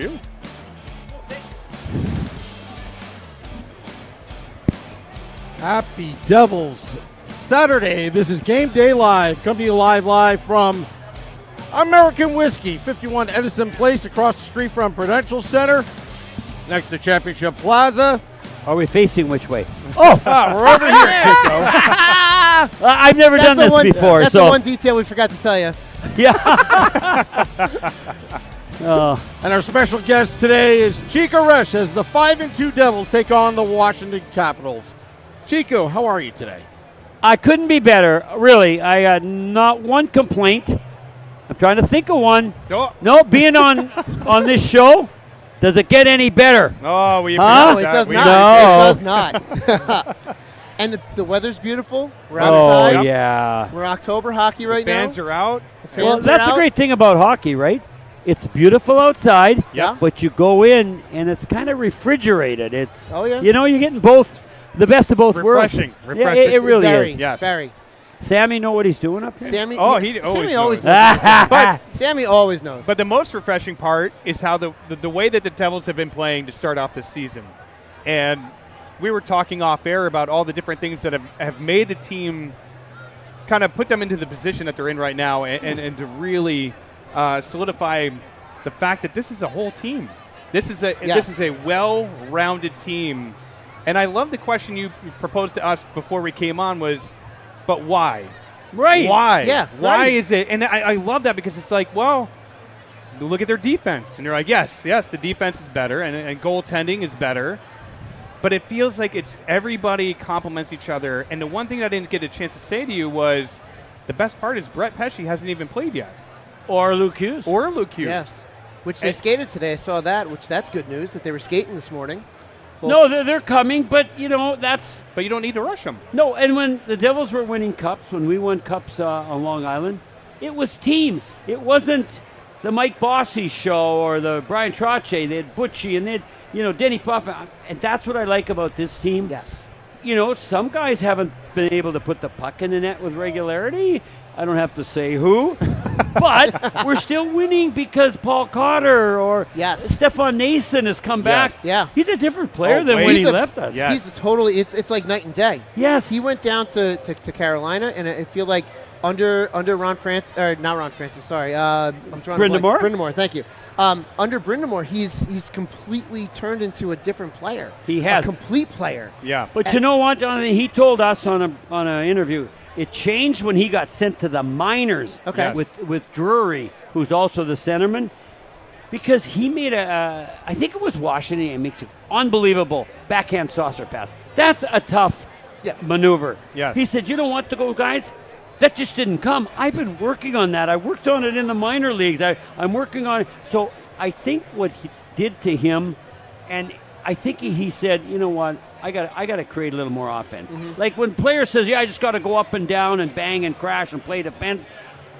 you. Happy Devils. Saturday, this is Game Day Live. Coming to you live from American Whiskey, 51 Edison Place, across the street from Prudential Center, next to Championship Plaza. Are we facing which way? We're over here, Chico. I've never done this before. That's the one detail we forgot to tell you. Yeah. And our special guest today is Chico Resch as the 5-2 Devils take on the Washington Capitals. Chico, how are you today? I couldn't be better, really. I got not one complaint. I'm trying to think of one. No, being on this show, does it get any better? Oh, we No, it does not. No. It does not. And the weather's beautiful. We're outside. Oh, yeah. We're October hockey right now. Fans are out. The fans Well, are that's the out. great thing about hockey, right? It's beautiful outside, Yeah. but you go in and it's kind of refrigerated. It's Oh, yeah. you're getting the best of both worlds. Refreshing. Yeah, Refreshing. it really very, is. Yes. Very. Sammy know what he's doing up here? Sammy, Oh, yes, he always Sammy knows. always knows. But Sammy always knows. But the most refreshing part is how the way that the Devils have been playing to start off this season. And we were talking off air about all the different things that have made the team kind of put them into the position that they're in right now and to really solidify the fact that this is a whole team. This is a well-rounded team. And I love the question you proposed to us before we came on was, but why? Right. Why? Yeah, Why right. is it? And I love that because it's like, well, look at their defense. And you're like, yes, the defense is better and goaltending is better. But it feels like it's everybody complements each other. And the one thing I didn't get a chance to say to you was the best part is Brett Pesce hasn't even played yet. Or Luke Hughes. Or Luke Hughes. yes. Which they skated today. I saw that, which that's good news that they were skating this morning. No, they're coming, but, that's But you don't need to rush them. No, and when the Devils were winning cups, when we won cups on Long Island, it was team. It wasn't the Mike Bossy show or the Brian Trottier. They had Butchie and they had, Denny Puffin. And that's what I like about this team. Yes. Some guys haven't been able to put the puck in the net with regularity. I don't have to say who. But we're still winning because Paul Cotter or Yes. Stefan Nason has come back. Yeah. He's a different player Oh, than wait. when He's he a- left us. Yeah. He's it's like night and day. Yes. He went down to Carolina, and I feel like under Ron Francis, or not Ron Francis, sorry. I'm drawing a blank. Brindamore? Brindamore, thank you. Under Brindamore, he's completely turned into a different player. He has. A complete player. Yeah. But you know what, Jonathan? He told us on an interview, it changed when he got sent to the minors Okay. Yes. with Drury, who's also the centerman, because he made I think it was Washington, and makes an unbelievable backhand saucer pass. That's a tough maneuver. Yes. He said, you know what, guys? That just didn't come. I've been working on that. I worked on it in the minor leagues. I'm working on it. So I think what he did to him, and I think he said, you know what, I got to create a little more offense. Like when players says, I just got to go up and down and bang and crash and play defense.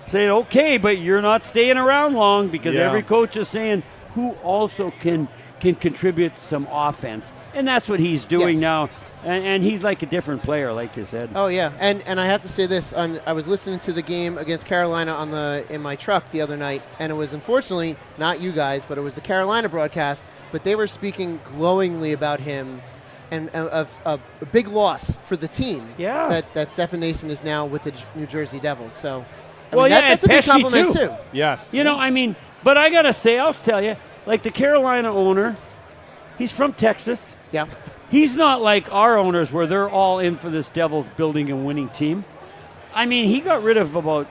Say, okay, but you're not staying around long because Yeah. every coach is saying who also can contribute some offense, and that's what he's doing Yes. now. And he's like a different player, like you said. Oh yeah, and I have to say this: I was listening to the game against Carolina in my truck the other night, and it was unfortunately not you guys, but it was the Carolina broadcast. But they were speaking glowingly about him, and of a big loss for the team. Yeah. That Stefan Nason is now with the New Jersey Devils. So, and that's a big Pesce, compliment too. Yes. But I got to say, I'll tell you, like the Carolina owner, he's from Texas. Yeah. He's not like our owners where they're all in for this Devils building and winning team. I mean, he got rid of about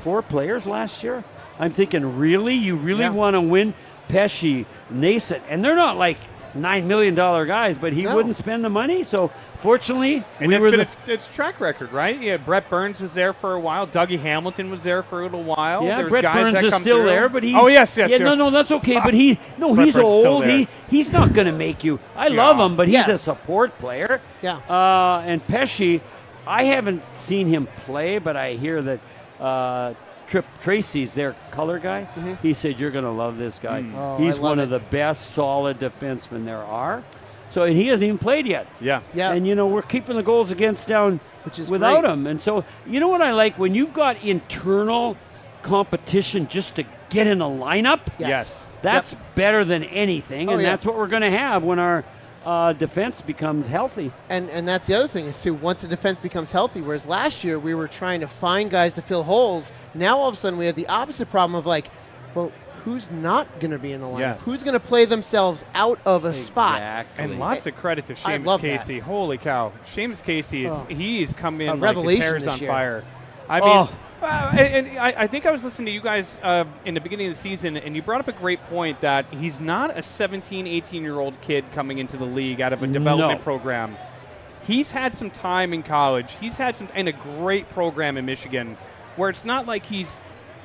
4 players last year. I'm thinking, really? You really want to win Pesce, Nason? And they're not like $9 million guys, but he wouldn't spend the money. So, fortunately, And we it's were been its track record, right? Yeah, Brett Burns was there for a while. Dougie Hamilton was there for a little while. Yeah, There was Brett guys Burns that is come still through. there, but he's... Oh, yes. Yeah, sure. no, that's okay, but Brett he's Burns is still old. there. He's not going to make you... I love him, but he's Yeah. a support player. Yeah. And Pesce, I haven't seen him play, but I hear that Trip Tracy's their color guy. He said, you're going to love this guy. Oh, He's I love one of it. the best solid defensemen there are. So, and he hasn't even played yet. Yeah. Yeah. And, we're keeping the goals against down Which is without great. him. And so, you know what I like? When you've got internal competition just to get in a lineup, Yes. That's better than anything, and that's what we're going to have when our defense becomes healthy. And that's the other thing is, too, once the defense becomes healthy, whereas last year we were trying to find guys to fill holes, now all of a sudden we have the opposite problem of like, well, who's not going to in the lineup? Yes. Who's going to play themselves out of a spot? And lots of credit to I Seamus love Casey. that. Holy cow. Seamus Casey, he's come in A like revelation his hair's this on year. fire. I mean, and I think I was listening to you guys in the beginning of the season, and you brought up a great point that he's not a 17, 18-year-old kid coming into the league out of a development program. He's had some time in college. He's had some and a great program in Michigan where it's not like he's,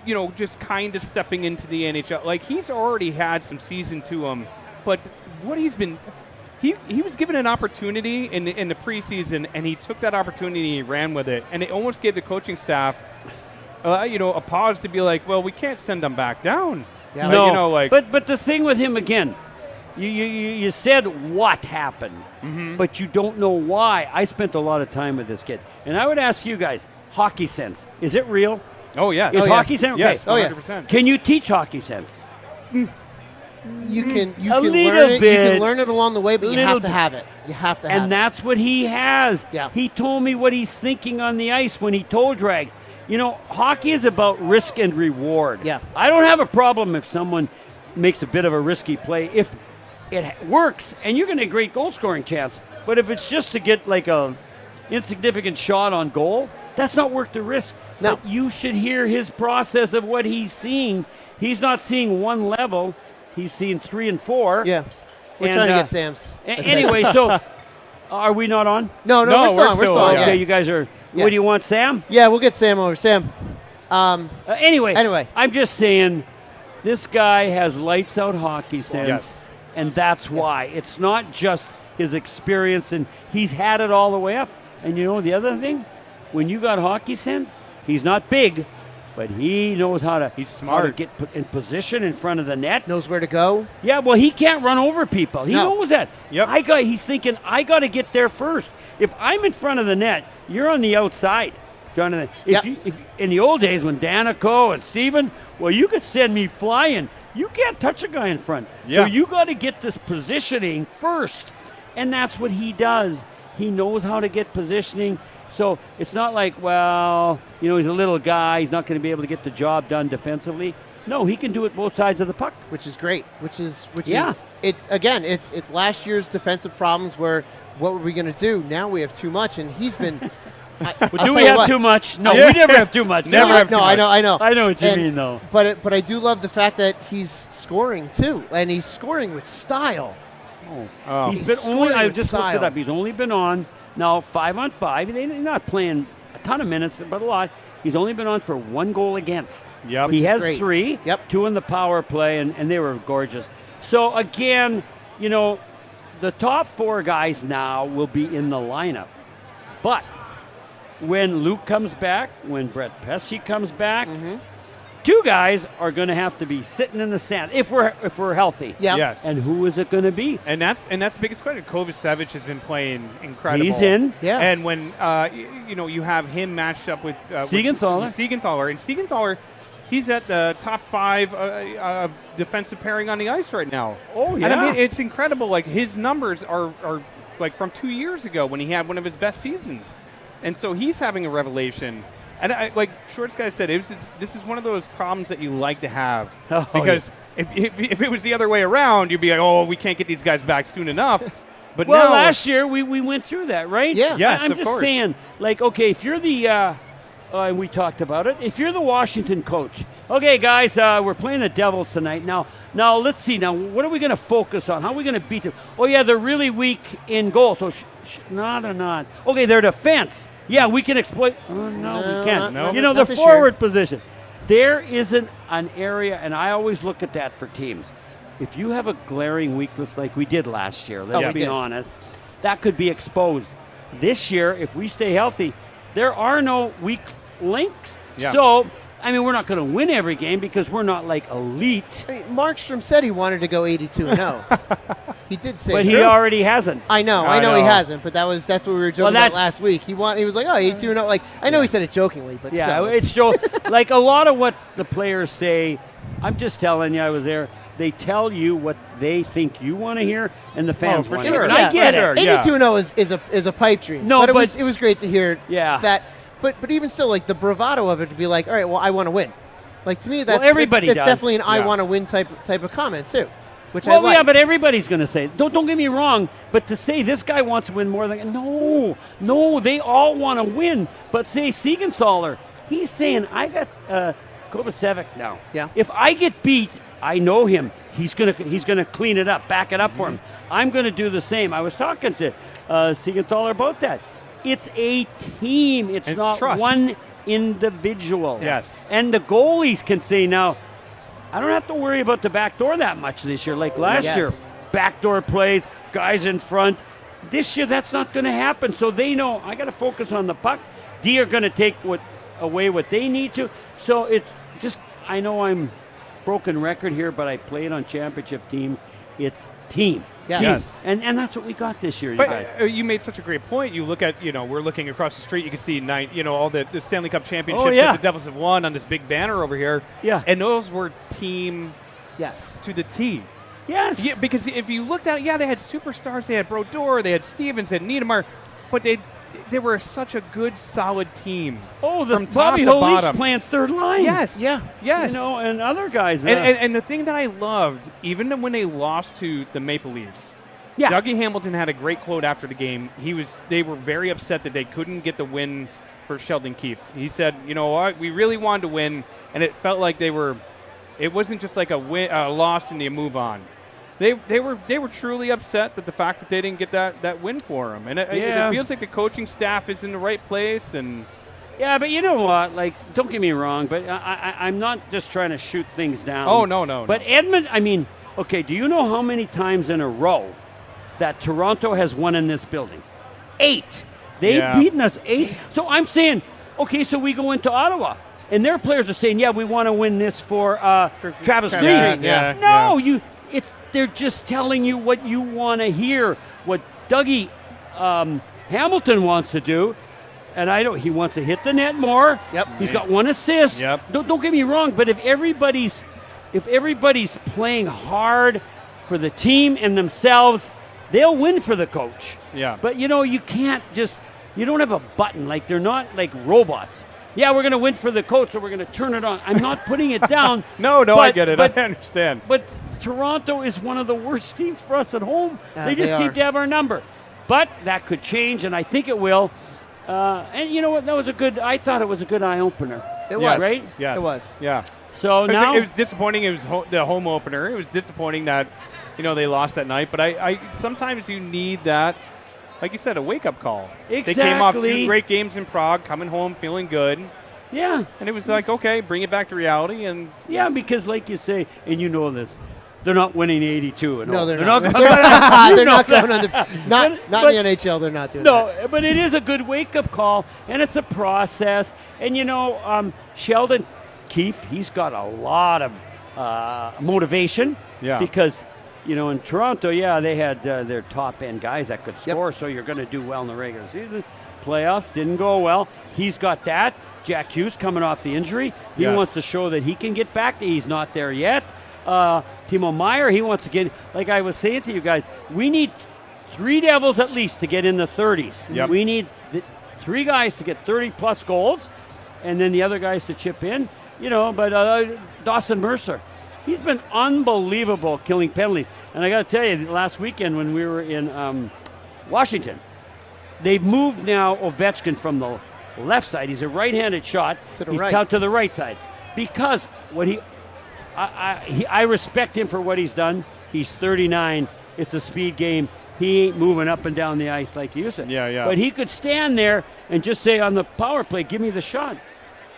you know, just kind of stepping into the NHL. Like, he's already had some season to him, but what he's been he was given an opportunity in the preseason, and he took that opportunity and he ran with it, and it almost gave the coaching staff a pause to be like, well, we can't send them back down. Yeah. No, but the thing with him again, you said what happened, but you don't know why. I spent a lot of time with this kid, and I would ask you guys, hockey sense, is it real? Oh, yeah. Is hockey sense? Okay. Yes, 100%. Can you teach hockey sense? You can A learn little it. bit. You can learn it along the way, but you have to have it. You have to have it. And that's what he has. Yeah. He told me what he's thinking on the ice when he toe drags. You know, hockey is about risk and reward. Yeah. I don't have a problem if someone makes a bit of a risky play if it works, and you're going to get a great goal scoring chance. But if it's just to get like a insignificant shot on goal, that's not worth the risk. No. But you should hear his process of what he's seeing. He's not seeing one level. He's seeing 3 and 4. Yeah. We're trying to get Sam's. Anyway, so are we not on? No, No, we're still we're on. still- Okay, you guys are. Yeah. What do you want, Sam? Yeah, we'll get Sam over. Sam. Anyway, I'm just saying, this guy has lights out hockey sense, Yes. and that's why. It's not just his experience, and he's had it all the way up. And you know the other thing, when you got hockey sense, he's not big, but he knows how to. He's how to smart. get in position in front of the net. Knows where to go. Yeah, well, he can't run over people. He No. knows that. Yep. He's thinking, I got to get there first. If I'm in front of the net, you're on the outside. Jonathan, if in the old days when Danico and Steven, well, you could send me flying. You can't touch a guy in front. Yeah. So you got to get this positioning first. And that's what he does. He knows how to get positioning. So it's not like, well, you know, he's a little guy. He's not going to be able to get the job done defensively. No, he can do it both sides of the puck. Which is great. Which is Yeah. it's last year's defensive problems where what were we going to do? Now we have too much, and he's been. Do we have too much? No, we never have too much. Never have too No, much. I know. I know what you mean, though. But I do love the fact that he's scoring too, and he's scoring with style. Oh. He's He's been only. scoring I with just looked style. it up. He's only been on now 5-on-5. They're not playing a ton of minutes, but a lot. He's only been on for 1 goal against. Yep. He Which is has great. 3. Yep. 2 in the power play, and they were gorgeous. So again, you know, the top 4 guys now will be in the lineup, but when Luke comes back, when Brett Pesce comes back, 2 guys are going to have to be sitting in the stand if we're healthy. Yeah. Yes. And who is it going to be? And that's the biggest question. Kovacevic has been playing incredible. He's in. Yeah. And when you have him matched up with Siegenthaler. with Siegenthaler, and Siegenthaler, he's at the top 5 defensive pairing on the ice right now. Oh, And I yeah. mean, it's incredible. Like, his numbers are like from 2 years ago when he had one of his best seasons, and so he's having a revelation. And like Shorts guy said, this is one of those problems that you like to have, Oh, because if it was the other way around, you'd be like, oh, we can't get these guys back soon enough. But Well, now, last year we went through that, right? Yeah. Yes, I'm of just course. saying, like, okay, if you're the, and we talked about it, if you're the Washington coach, okay, guys, we're playing the Devils tonight. Now let's see. Now, what are we going to focus on? How are we going to beat them? Oh, yeah, they're really weak in goal. So, no, they're not. Okay, their defense. Yeah, we can exploit. Oh, no, we can't. not- You know, not the this year. forward position. There isn't an area, and I always look at that for teams. If you have a glaring weakness like we did last year, let's we be did. honest, that could be exposed. This year, if we stay healthy, there are no weak links. Yeah. So, I mean, we're not going to win every game because we're not like elite, I mean, Markstrom said he wanted to go 82-0. He did say but that. he already hasn't. I know I he know. hasn't, but that's what we were joking about that's- last week. He was like, oh, 82-0. Like, I know he said it jokingly, but Yeah, still, it's Joe. Like a lot of what the players say, I'm just telling you, I was there. they tell you what they think you want to hear, and the fans for want sure. to hear. And I get Sure. it. Yeah. 82-0 is a pipe dream. No, but but- it was great to hear Yeah. that. But even still, like the bravado of it to be like, all right, well, I want to win. Like to me, that's everybody that's does. definitely an I Yeah. want to win type of comment too, which I Well, like. yeah, but everybody's going to say it. Don't get me wrong, but to say this guy wants to win more than no, they all want to win. But say Siegenthaler, he's saying I got Kovacevic now. Yeah. If I get beat, I know him. He's gonna clean it up, back it up for him. I'm going to do the same. I was talking to Siegenthaler about that. It's a team. It's not trust. one individual. Yes. And the goalies can say now, I don't have to worry about the back door that much this year, like last Yes. year. Backdoor plays, guys in front. This year, that's not going to happen. So they know I got to focus on the puck. D are going to take away what they need to. So it's just, I know I'm broken record here, but I played on championship teams. It's team. Yes. Team. Yes. And that's what we got this year, you But guys. you made such a great point. You look at, we're looking across the street. You can see all the Stanley Cup championships Oh, yeah. that the Devils have won on this big banner over here. Yeah. And those were team yes. to the T. Yes. Yeah, because if you looked at it, they had superstars. They had Brodeur, they had Stevens, they had Niedermayer, but they were such a good, solid team. Oh, the from top Bobby to Holik's bottom. playing third line. Yes. Yeah. Yes. And other guys. And the thing that I loved, even when they lost to the Maple Leafs, yeah. Dougie Hamilton had a great quote after the game. They were very upset that they couldn't get the win for Sheldon Keefe. He said, "You know what? We really wanted to win, and it felt like it wasn't just like a loss and you move on. They were truly upset that the fact that they didn't get that win for them, and it feels like the coaching staff is in the right place." And Yeah, but you know what? Like, don't get me wrong, but I'm not just trying to shoot things down. Oh, no. But Edmund, I mean, okay, do you know how many times in a row that Toronto has won in this building? 8. They've Yeah. beaten us 8. So I'm saying, okay, so we go into Ottawa, and their players are saying, yeah, we want to win this for Travis Green. Yeah. No, they're just telling you what you want to hear, what Dougie Hamilton wants to do. And he wants to hit the net more. Yep. He's got 1 assist. Yep. Don't get me wrong, but if everybody's playing hard for the team and themselves, they'll win for the coach. Yeah. But you can't you don't have a button, like they're not like robots. Yeah, we're going to win for the coach, so we're going to turn it on. I'm not putting it down. No, but, I get it. But, I understand. But Toronto is one of the worst teams for us at home. They just they seem are. to have our number. But that could change, and I think it will. And you know what? I thought it was a good eye-opener. It Yes. was. Right? Yes. It was. Yeah. So now It was disappointing. It was the home opener. It was disappointing that, they lost that night. But I sometimes you need that, like you said, a wake-up call. They came off 2 Exactly. great games in Prague, coming home feeling good. yeah. And it was like, okay, bring it back to reality. And Yeah, because like you say, and you know this, they're not winning 82 and No, all. they're not. going They're not going on the not But- in the NHL. They're not doing No, that. but it is a good wake-up call, and it's a process. And, Sheldon Keefe, he's got a lot of motivation. Yeah. Because, in Toronto, they had their top-end guys that could score, so you're going to do well in the regular season. Playoffs didn't go well. He's got that. Jack Hughes coming off the injury. He Yes. wants to show that he can get back. He's not there yet. Timo Meier, he wants to get, like I was saying to you guys, we need 3 Devils at least to get in the 30s. Yep. We need 3 guys to get 30-plus goals, and then the other guys to chip in. But Dawson Mercer, he's been unbelievable killing penalties. And I got to tell you, last weekend when we were in Washington, they've moved now Ovechkin from the left side. He's a right-handed shot. To the He's right. out to the right side. Because what I respect him for what he's done. He's 39. It's a speed game. He ain't moving up and down the ice like he used to. Yeah. But he could stand there and just say on the power play, give me the shot.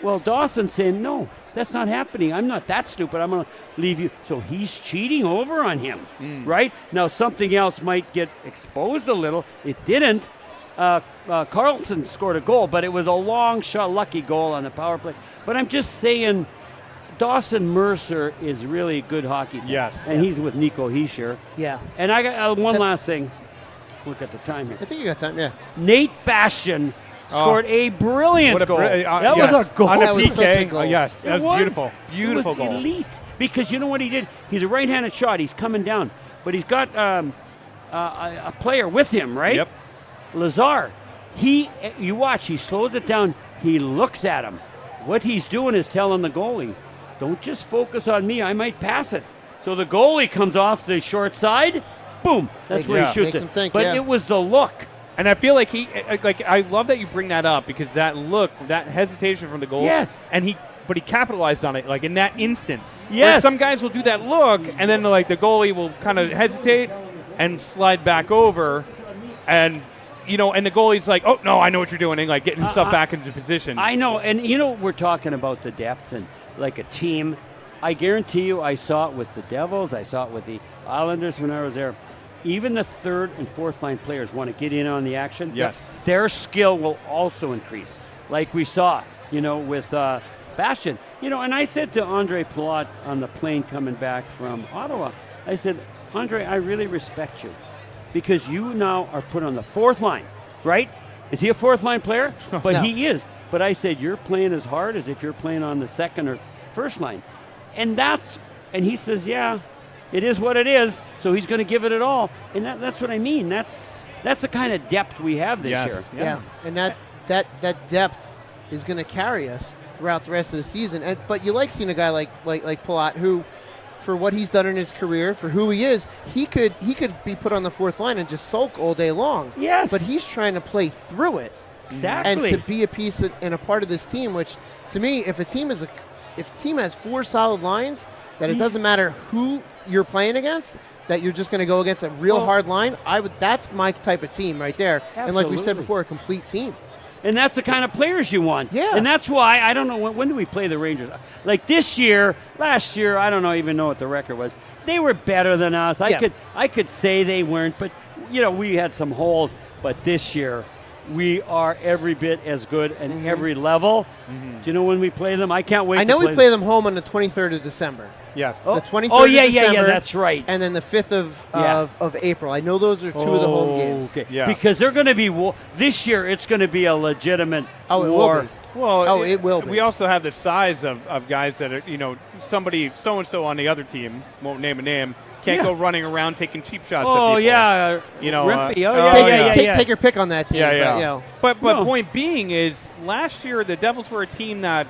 Well, Dawson's saying, no, that's not happening. I'm not that stupid. I'm going to leave you. So he's cheating over on him, right? Now, something else might get exposed a little. It didn't. Carlson scored a goal, but it was a long shot, lucky goal on the power play. But I'm just saying, Dawson Mercer is really a good hockey center. Yes. And he's with Nico Hischier. Yeah. And I got one That's- last thing. Look at the time here. I think you got time. Yeah. Nate Bastian scored a brilliant goal. That yes. was a goal. On a That was such a PK. goal. Yes, that was beautiful. Beautiful it was goal. elite. Because you know what he did? He's a right-handed shot. He's coming down. But he's got a player with him, right? Yep. Lazar. You watch, he slows it down. He looks at him. What he's doing is telling the goalie, don't just focus on me. I might pass it. So the goalie comes off the short side. Boom. That's where he shoots Makes it. him think, But yeah. it was the look. And I feel like I love that you bring that up because that look, that hesitation from the goal. Yes. But he capitalized on it like in that instant. Yes. Where some guys will do that look and then like the goalie will kind of hesitate and slide back over, and and the goalie's like, oh no, I know what you're doing, and like getting himself back into position. I know, and we're talking about the depth and like a team. I guarantee you, I saw it with the Devils. I saw it with the Islanders when I was there. Even the third and fourth line players want to get in on the action. Yes. Their skill will also increase, like we saw, with Bastian. And I said to Andre Palat on the plane coming back from Ottawa, I said, Andre, I really respect you because you now are put on the fourth line, right? Is he a fourth line player? But No. he is. But I said, you're playing as hard as if you're playing on the second or first line. And he says, yeah, it is what it is. So he's going to give it all. And that's what I mean. That's the kind of depth we have this year. Yeah. And that depth is going to carry us throughout the rest of the season. But you like seeing a guy like Palat who, for what he's done in his career, for who he is, he could be put on the fourth line and just sulk all day long. Yes. But he's trying to play through it. Exactly. And to be a piece and a part of this team, which to me, if a team has four solid lines, that it doesn't matter who you're playing against, that you're just going to go against a real hard line. That's my type of team right there. Absolutely. And like we said before, a complete team. And that's the kind of players you want. Yeah. And that's why, I don't know, when do we play the Rangers? Like last year, I don't even know what the record was. They were better than us. I could say they weren't, but, we had some holes. But this year, we are every bit as good at every level. Mm-hmm. Do you know when we play them? I can't wait. I know we play them home on the 23rd of December. Yes. The 23rd Oh, yeah, of December. yeah, that's right. And then the 5th of April. I know those are two of the home games. Okay. Yeah. Because they're going to be this year. It's going to be a legitimate Oh, it war. will be. Well, it will be. We also have the size of guys that are, somebody so-and-so on the other team, won't name a name, can't go running around taking cheap shots at people. Oh, yeah. Rimpy. Take your pick on that team. Yeah. But No. point being is, last year the Devils were a team that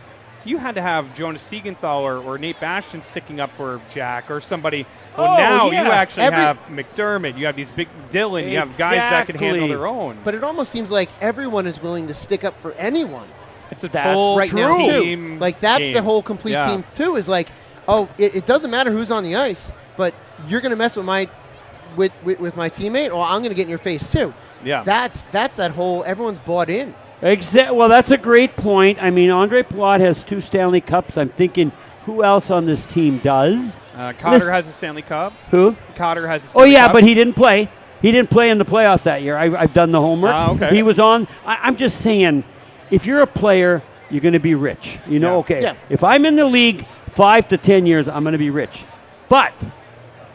you had to have Jonas Siegenthaler or Nate Bastian sticking up for Jack or somebody. Well, now you actually have McDermott. You have these big Dylan. You have guys that can handle their own. But it almost seems like everyone is willing to stick up for anyone. It's a That's full right now, team too. Like, that's game. the whole complete team, too, is like, it doesn't matter who's on the ice, but you're going to mess with my teammate, or I'm going to get in your face, too. Yeah. That's that whole, everyone's bought in. Well, that's a great point. I mean, Andre Palat has 2 Stanley Cups. I'm thinking, who else on this team does? Cotter has a Stanley Cup. Who? Cotter has a Stanley Cup. But he didn't play. He didn't play in the playoffs that year. I've done the homework. Okay. He was on. I'm just saying, if you're a player, you're going to be rich. Okay. Yeah. If I'm in the league 5 to 10 years, I'm going to be rich. But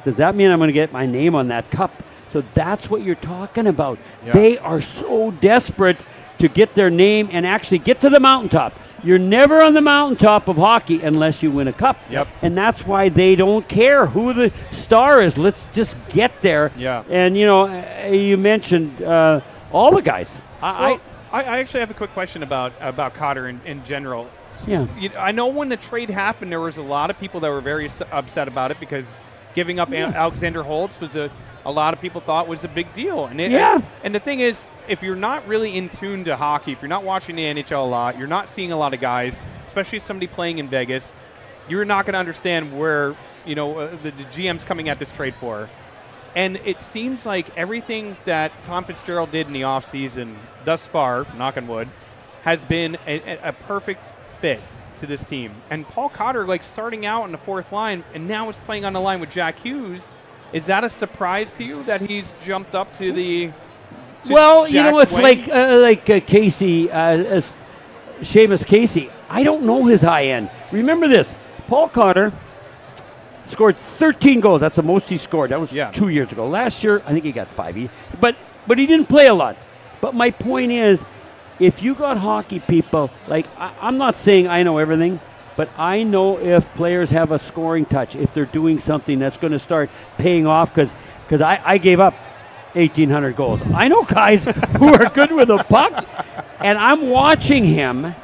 does that mean I'm going to get my name on that cup? So that's what you're talking about. Yeah. They are so desperate to get their name and actually get to the mountaintop. You're never on the mountaintop of hockey unless you win a cup. Yep. And that's why they don't care who the star is. Let's just get there. Yeah. And, you mentioned all the guys. I actually have a quick question about Cotter in general. Yeah. I know when the trade happened, there was a lot of people that were very upset about it because giving up Alexander Holtz was a lot of people thought was a big deal. And and the thing is, if you're not really in tune to hockey, if you're not watching the NHL a lot, you're not seeing a lot of guys, especially somebody playing in Vegas, you're not going to understand where the GM's coming at this trade for. And it seems like everything that Tom Fitzgerald did in the offseason thus far, knock on wood, has been a perfect fit to this team. And Paul Cotter, starting out on the fourth line, and now is playing on the line with Jack Hughes. Is that a surprise to you that he's jumped up to the? Well, Jack's it's way? like Casey, Seamus Casey. I don't know his high end. Remember this: Paul Cotter scored 13 goals. That's the most he scored. That was 2 years ago. Last year, I think he got 5. But he didn't play a lot. But my point is, if you got hockey people, like I'm not saying I know everything, but I know if players have a scoring touch, if they're doing something that's going to start paying off, because I gave up 1,800 goals. I know guys who are good with a puck, and I'm watching him,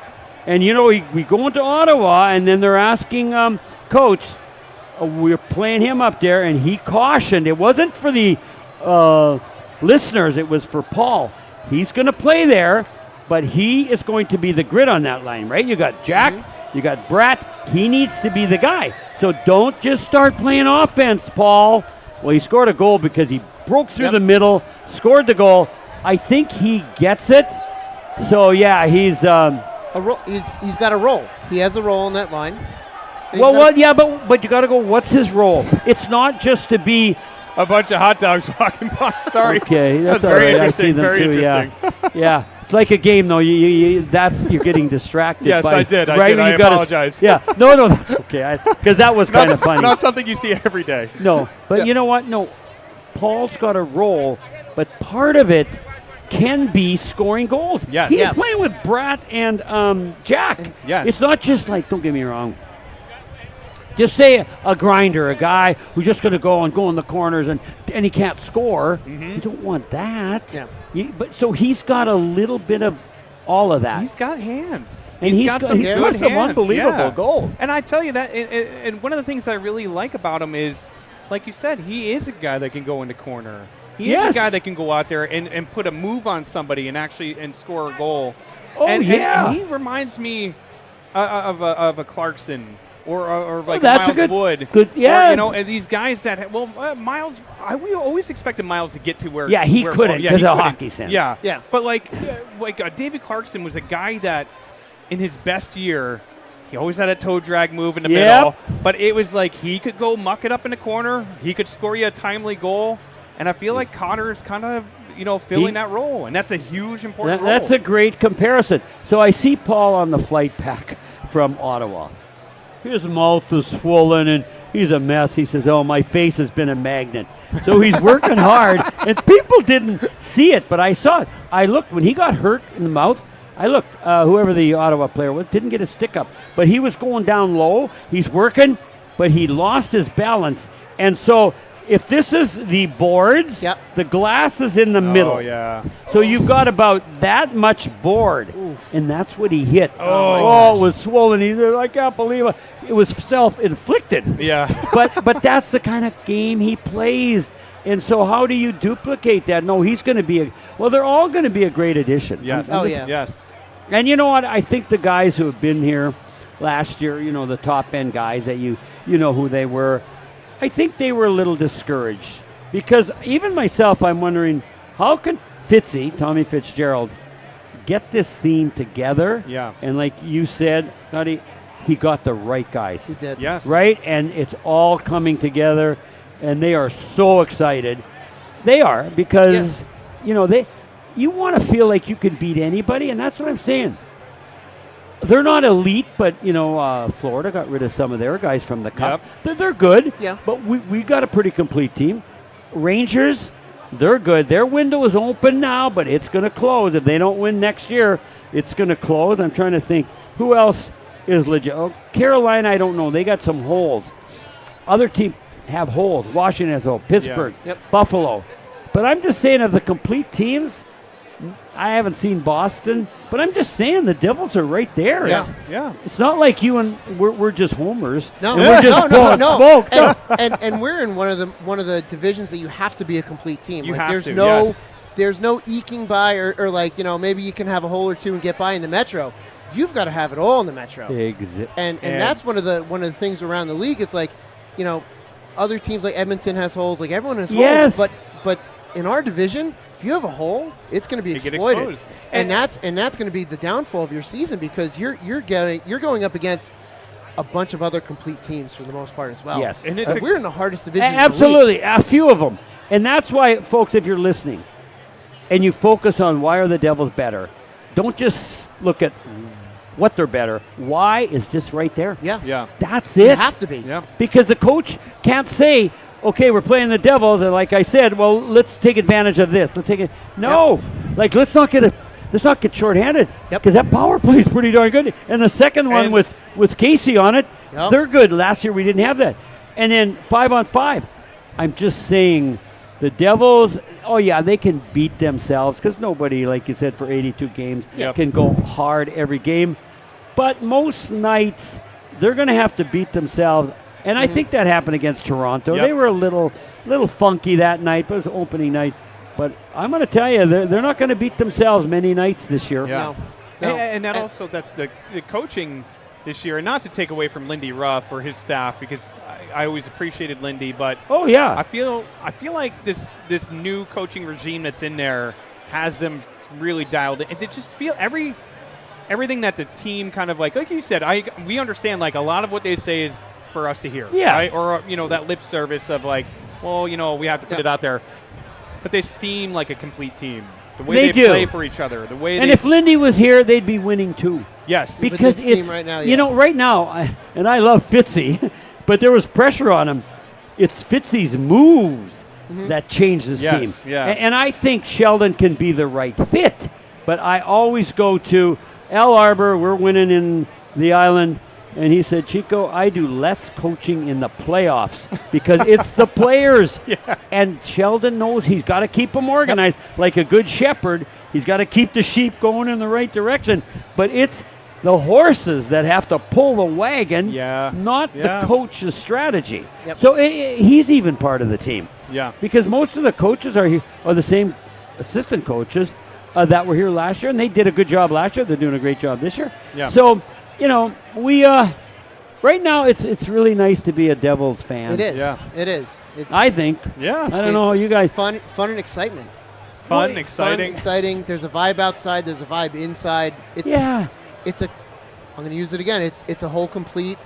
and we go into Ottawa, and then they're asking coach, we're playing him up there, and he cautioned. It wasn't for the listeners, it was for Paul. He's going to play there, but he is going to be the grit on that line, right? You got Jack, you got Bratt. He needs to be the guy. So don't just start playing offense, Paul. Well, he scored a goal because he broke through the middle, scored the goal. I think he gets it. So, yeah, he's he's got a role. He has a role in that line. But you got to go, what's his role? It's not just to be a bunch of hot dogs walking by. Sorry. Okay, that's all very right. I interesting. see them Very too. interesting. Yeah. It's like a game, though. You're getting distracted. Yes, by, I did. Right? I apologize. Yeah. No, that's okay. Because that was kind of funny. Not something you see every day. No, but you know what? No, Paul's got a role, but part of it can be scoring goals. Yes. He's playing with Bratt and Jack. Yes. It's not just like, don't get me wrong, just say a grinder, a guy who's just going to go in the corners and he can't score. Mm-hmm. You don't want that. Yeah. But so he's got a little bit of all of that. He's got hands. And he's got some hands, unbelievable goals. And I tell you that, and one of the things I really like about him is, like you said, he is a guy that can go in the corner. He is a guy that can go out there and put a move on somebody and score a goal. Oh, and yeah. he reminds me of a Clarkson. Or like that's Miles Wood. Good, yeah. Or, and these guys that, Miles, we always expected Miles to get to where. Yeah, he where couldn't because of hockey sense. Yeah. Yeah. But like David Clarkson was a guy that, in his best year, he always had a toe drag move in the middle. But it was like he could go muck it up in the corner. He could score you a timely goal. And I feel like Connor is kind of, filling that role. And that's a huge, important role. That's a great comparison. So I see Paul on the flight back from Ottawa. His mouth is swollen and he's a mess. He says, my face has been a magnet. So he's working hard, and people didn't see it, but I saw it. I looked when he got hurt in the mouth. I looked, whoever the Ottawa player was, didn't get a stick up, but he was going down low. He's working, but he lost his balance. And so if this is the boards, the glass is in the middle. Oh, yeah. So you've got about that much board, and that's what he hit. Oh, it was swollen. He said, I can't believe it. It was self-inflicted. Yeah. but that's the kind of game he plays. And so how do you duplicate that? No, he's going to be they're all going to be a great addition. Yes. Yes. And you know what? I think the guys who have been here last year, the top-end guys that you know who they were, I think they were a little discouraged because even myself, I'm wondering, how can Tommy Fitzgerald, get this theme together? Yeah. And like you said, Scotty, he got the right guys. He did. Yes. Right? And it's all coming together, and they are so excited. They are because, you want to feel like you can beat anybody, and that's what I'm saying. They're not elite, but, Florida got rid of some of their guys from the Cup. Yep. They're good, Yeah. but we got a pretty complete team. Rangers, they're good. Their window is open now, but it's going to close. If they don't win next year, it's going to close. I'm trying to think. Who else is legit? Oh, Carolina, I don't know. They got some holes. Other teams have holes. Washington has holes. Pittsburgh, Buffalo. But I'm just saying of the complete teams, I haven't seen Boston, but I'm just saying the Devils are right there. Yeah. It's not like you and we're just homers. No, and we're just blowing smoke. And we're in one of the divisions that you have to be a complete team. You like, have there's to, no yes. there's no eking by or like maybe you can have a hole or two and get by in the Metro. You've got to have it all in the Metro. And that's one of the things around the league. It's like other teams like Edmonton has holes. Like everyone has holes. But in our division, if you have a hole, it's going to be exploited, and that's going to be the downfall of your season because you're going up against a bunch of other complete teams for the most part as well. Yes, and we're in the hardest division. Absolutely, a few of them, and that's why, folks, if you're listening, and you focus on why are the Devils better, don't just look at what they're better. Why is just right there. Yeah. That's it. You have to be. Yeah. Because the coach can't say, okay, we're playing the Devils, and like I said, well, let's take advantage of this. Let's not get let's not get shorthanded Yep. because that power play is pretty darn good. And the second one And- with Casey on it, Yep. they're good. Last year we didn't have that. And then 5-on-5. I'm just saying the Devils, oh yeah, they can beat themselves because nobody, like you said, for 82 games Yep. can go hard every game. But most nights they're going to have to beat themselves. And I think that happened against Toronto. Yep. They were a little funky that night, but it was opening night. But I'm going to tell you, they're not going to beat themselves many nights this year. Yeah. No. And that also, that's the coaching this year, and not to take away from Lindy Ruff or his staff, because I always appreciated Lindy, but Oh yeah. I feel like this new coaching regime that's in there has them really dialed in. And to just feel everything that the team kind of like you said, we understand like a lot of what they say is for us to hear. Yeah. Right? Or that lip service of like, well, we have to put it out there. But they seem like a complete team. The way They they do. play for each other, the way And they if Lindy was here, they'd be winning too. yes. Because this team it's right now, you know, right now, I love Fitzy, but there was pressure on him. It's Fitzy's moves that changed the Yes, team. yeah. And I think Sheldon can be the right fit, but I always go to Al Arbor. We're winning in the island. And he said, Chico, I do less coaching in the playoffs because it's the players. And Sheldon knows he's got to keep them organized. Like a good shepherd, he's got to keep the sheep going in the right direction. But it's the horses that have to pull the wagon, Yeah. not Yeah. the coach's strategy. Yep. So he's even part of the team Yeah. because most of the coaches are the same assistant coaches that were here last year, and they did a good job last year. They're doing a great job this year. Yeah. So, we right now it's really nice to be a Devils fan. It is. Yeah. It is. It's I think. Yeah. I don't know how you guys. fun and excitement. Fun, Fun, exciting. exciting. There's a vibe outside. There's a vibe inside. It's Yeah. It's a. I'm going to use it again. It's a whole complete.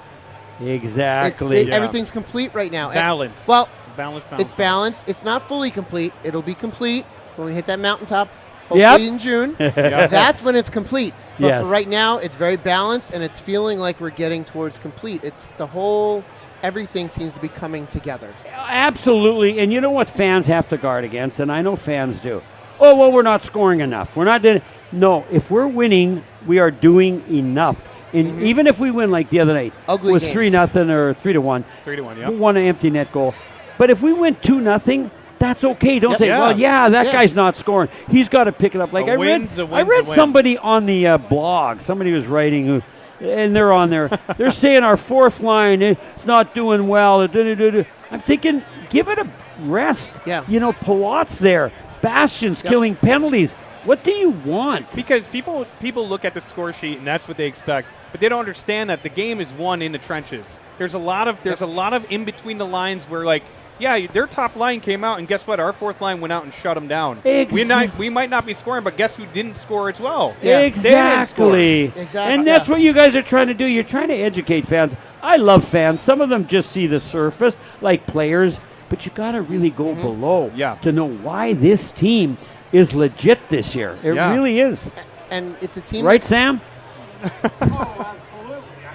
Exactly. Yeah. Everything's complete right now. Balance. Well, Balance. it's balanced. It's not fully complete. It'll be complete when we hit that mountaintop. Yep. Hopefully in June. Yeah. That's when it's complete. But Yes. for right now, it's very balanced, and it's feeling like we're getting towards complete. It's the whole. Everything seems to be coming together. Absolutely. And you know what fans have to guard against, and I know fans do. Oh, well, we're not scoring enough. We're not doing. No, if we're winning, we are doing enough. And even if we win like the other night, Ugly it was games. 3-0 or 3-1. 3-1, yeah. One empty net goal. But if we win 2-0, that's okay. Don't Yep. say, Yeah. well, yeah, that Yeah. guy's not scoring. He's got to pick it up. Like A I win's a read win's a win. somebody on the blog. Somebody was writing, and they're on there. They're saying our fourth line is not doing well. I'm thinking, give it a rest. Yeah. Palat's there. Bastion's killing penalties. What do you want? Because people look at the score sheet and that's what they expect, but they don't understand that the game is won in the trenches. There's a lot of in between the lines where like, yeah, their top line came out and guess what? Our fourth line went out and shut them down. We might not be scoring, but guess who didn't score as well? Yeah. Exactly. Exactly. And that's Yeah. what you guys are trying to do. You're trying to educate fans. I love fans. Some of them just see the surface, like players, but you got to really go below Yeah. to know why this team is legit this year. It Yeah. really is. And it's a team. Right, that's Sam?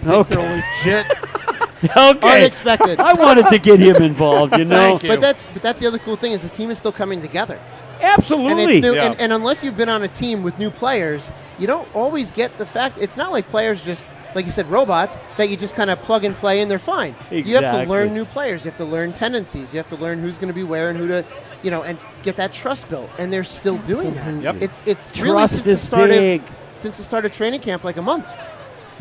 They're legit. Okay. Unexpected. I wanted to get him involved, you know? Thank you. But that's the other cool thing is the team is still coming together. And Absolutely. it's new. Yeah. And unless you've been on a team with new players, you don't always get the fact. It's not like players just, like you said, robots that you just kind of plug and play and they're fine. You have to Exactly. learn new players. You have to learn tendencies. You have to learn who's going to be where and who to, and get that trust built. And they're still doing that. Yep. It's really Trust since the is start big. since the start of training camp, like a month.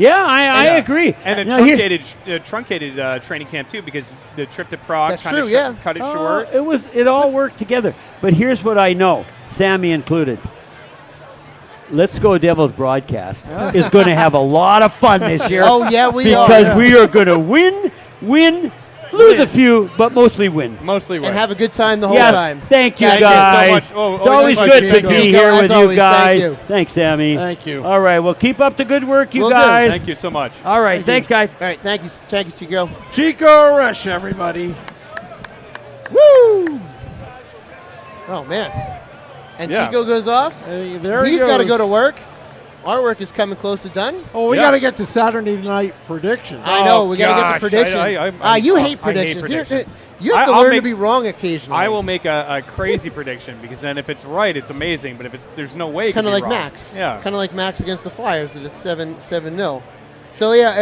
Yeah, I agree. And a Now, here- truncated training camp too, because the trip to Prague That's kind true, of yeah. cut it Oh, short. It all worked together. But here's what I know, Sammy included. Let's Go Devils broadcast is going to have a lot of fun this year. Oh, yeah, we are. because we are going to win, lose a few, but mostly win. Mostly right. And have a good time the whole Yes, time. thank you Thank you so guys. much. Oh, it's always always good much, to Chico. be Chico, here as with always, you guys. thank you. Thanks, Sammy. Thank you. All right, well, keep up the good work, you Will do. guys. Thank you so much. All right, thanks, guys. All right, thank you, Chico. Chico Resch, everybody. Woo! Oh man, and Yeah. Chico goes off. Hey, there he He's got to goes. go to work. Our work is coming close to done. Oh, we Yeah. got to get to Saturday night predictions. I know we got to get the gosh, predictions. I you hate hate predictions. predictions. You have to learn to be wrong occasionally. I will make a crazy prediction because then if it's right, it's amazing. But if there's no way. Kind of like wrong. Max. Yeah. Kind of like Max against the Flyers that it's 7-0. So yeah,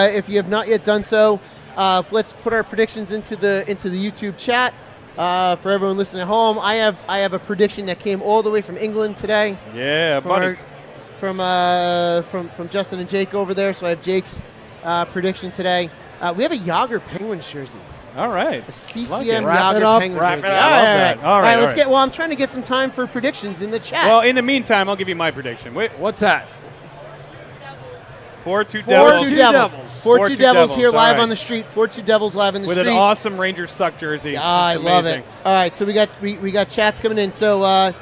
if you have not yet done so, let's put our predictions into the YouTube chat. For everyone listening at home, I have a prediction that came all the way from England today. Yeah, buddy. From Justin and Jake over there. So I have Jake's prediction today. We have a Yager Penguins jersey. All right. A CCM Wrap it Yager up, Penguins wrap jersey. it up. All right, let's right. get. Well, I'm trying to get some time for predictions in the chat. Well, in the meantime, I'll give you my prediction. Wait, What's that? 4-2 Devils. 4-2 Devils. 4-2 Devils here all live right. on the street. 4-2 Devils live on the With street. an awesome Rangers suck jersey. I It's love amazing. it. All right, so we got chats coming in. So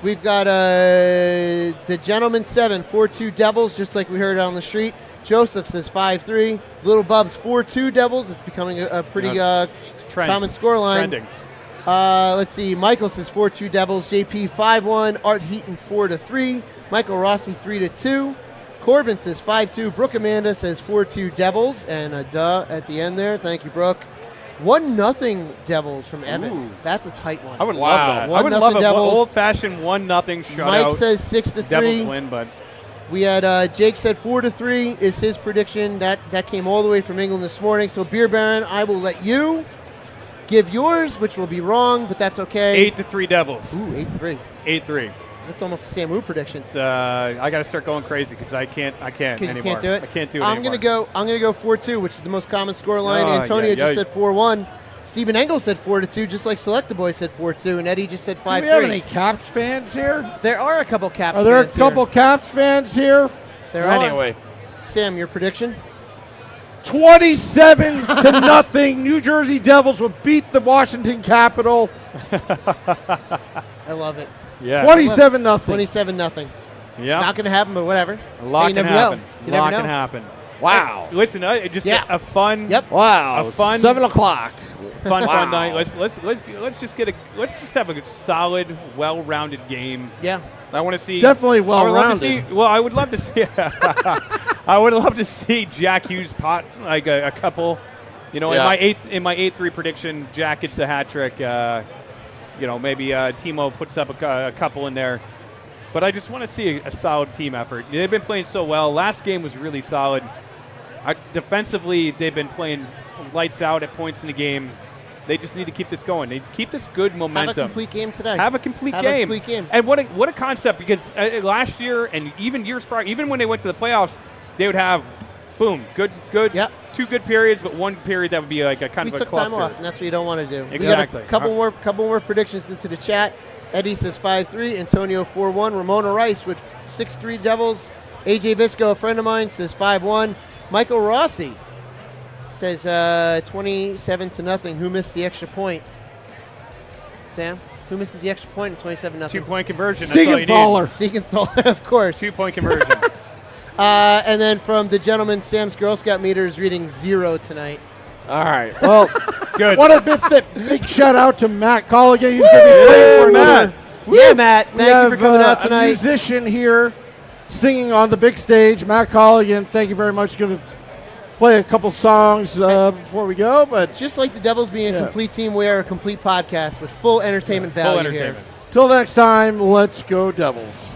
we've got the Gentleman 7, 4-2 Devils, just like we heard on the street. Joseph says 5-3. Little Bubs 4-2 Devils. It's becoming a pretty common scoreline. Trending. Let's see. Michael says 4-2 Devils. JP 5-1. Art Heaton 4-3. Michael Rossi 3-2. Corbin says 5-2. Brooke Amanda says 4-2 Devils. And a duh at the end there. Thank you, Brooke. 1-0 Devils from Evan. Ooh. That's a tight one. I would love that. I would 1-0 love a Devils. old-fashioned 1-0 shutout. Mike says 6-3. Devils win, but We had Jake said 4-3 is his prediction. That came all the way from England this morning. So Beer Baron, I will let you give yours, which will be wrong, but that's okay. 8-3 Devils. Ooh, 8-3. 8-3. That's almost the Samu prediction. I got to start going crazy because I can't Because anymore. you can't do it. I can't do it I'm anymore. gonna go 4-2, which is the most common scoreline. Oh, Antonio yeah, just yeah. said 4-1. Stephen Engel said 4-2, just like Select the Boy said 4-2, and Eddie just said 5-3. Do we have any Caps fans here? There are a couple Caps Are there a fans here. couple Caps fans here? There are. Anyway. Sam, your prediction? 27-0. New Jersey Devils will beat the Washington Capitol. I love it. Yeah. 27-0. 27-0. Yeah. Not going to happen, but whatever. A lot you can never happen. know. You A lot never can know. happen. Wow. Hey, listen, just Yeah. a fun, Yep. Wow. A fun- 7 o'clock. fun Wow. night. Let's just have a solid, well-rounded game. Yeah. I want to see Definitely I would love to well-rounded. see- Well, I would love to see. I would love to see Jack Hughes pot like a couple. You know, Yeah. in my 8-3 prediction, Jack gets a hat trick. Maybe Timo puts up a couple in there. But I just want to see a solid team effort. They've been playing so well. Last game was really solid. Defensively, they've been playing lights out at points in the game. They just need to keep this going. They keep this good momentum. Have a complete game today. Have a complete Have game. a complete game. And what a concept, because last year and even years prior, even when they went to the playoffs, they would have, boom, good, Yep. 2 good periods, but 1 period that would be like a kind We of a took time cluster. off, and that's what you don't want to do. Exactly. We got a couple more predictions into the chat. Eddie says 5-3. Antonio 4-1. Ramona Rice with 6-3 Devils. AJ Visco, a friend of mine, says 5-1. Michael Rossi says 27-0. Who missed the extra point? Sam? Who misses the extra point in 27-0? 2-point conversion. That's all you need. Siegenthaler. Siegenthaler, of course. 2-point conversion. And then from the gentleman, Sam's Girl Scout meter is reading 0 tonight. All right. Well, Good. what a big shout out to Matt Colligan. He's going to be playing for Matt. another. Yeah, Matt. We Thank you for have, coming out a tonight. musician here singing on the big stage. Matt Colligan, thank you very much. Going to play a couple songs before we go, but Just like the Devils being a complete team, we are a complete podcast with full entertainment Full value entertainment. here. till next time, let's go Devils.